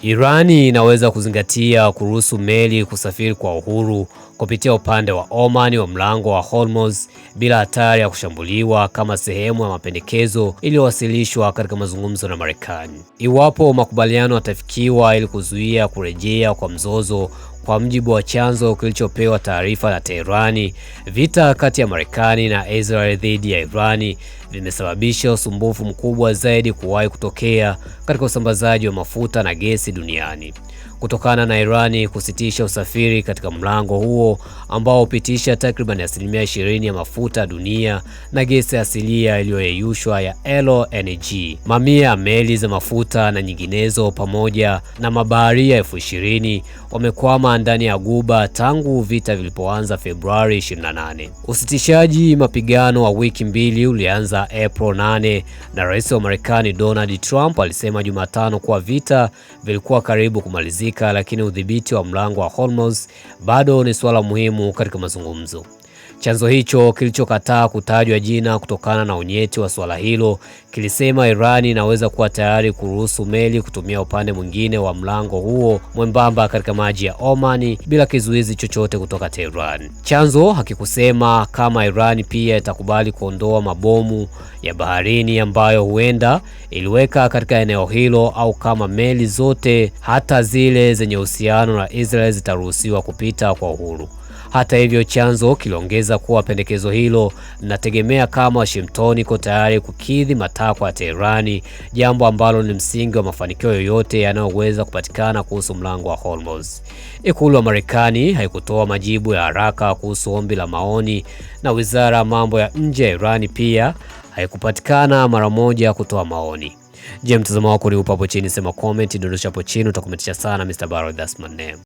Irani inaweza kuzingatia kuruhusu meli kusafiri kwa uhuru kupitia upande wa Oman wa mlango wa Hormuz bila hatari ya kushambuliwa kama sehemu ya mapendekezo iliyowasilishwa katika mazungumzo na Marekani. Iwapo makubaliano yatafikiwa ili kuzuia kurejea kwa mzozo, kwa mjibu wa chanzo kilichopewa taarifa na Teherani, vita kati ya Marekani na Israel dhidi ya Irani vimesababisha usumbufu mkubwa zaidi kuwahi kutokea katika usambazaji wa mafuta na gesi duniani. Kutokana na Irani kusitisha usafiri katika mlango huo ambao hupitisha takriban 20% ya mafuta dunia na gesi asilia iliyoyeyushwa ya LNG, mamia ya meli za mafuta na nyinginezo pamoja na mabaharia 20,000 wamekwama ndani ya Ghuba tangu vita vilipoanza Februari 28. Usitishaji mapigano wa wiki mbili ulianza April 8 na Rais wa Marekani Donald Trump alisema Jumatano kuwa vita vilikuwa karibu kumalizika, lakini udhibiti wa mlango wa Hormuz bado ni suala muhimu katika mazungumzo. Chanzo hicho kilichokataa kutajwa jina kutokana na unyeti wa suala hilo kilisema Irani inaweza kuwa tayari kuruhusu meli kutumia upande mwingine wa mlango huo mwembamba katika maji ya Oman bila kizuizi chochote kutoka Tehran. Chanzo hakikusema kama Irani pia itakubali kuondoa mabomu ya baharini ambayo huenda iliweka katika eneo hilo au kama meli zote, hata zile zenye uhusiano na Israel, zitaruhusiwa kupita kwa uhuru. Hata hivyo, chanzo kiliongeza kuwa pendekezo hilo linategemea kama Washington iko tayari kukidhi matakwa ya Teherani, jambo ambalo ni msingi wa mafanikio yoyote yanayoweza kupatikana kuhusu mlango wa Hormuz. Ikulu ya Marekani haikutoa majibu ya haraka kuhusu ombi la maoni, na Wizara ya Mambo ya Nje ya Irani pia haikupatikana mara moja kutoa maoni. Je, mtazamo wako ni upo hapo chini? Sema comment, dondosha hapo chini, utakometisha sana. Mr. Barold, that's my name.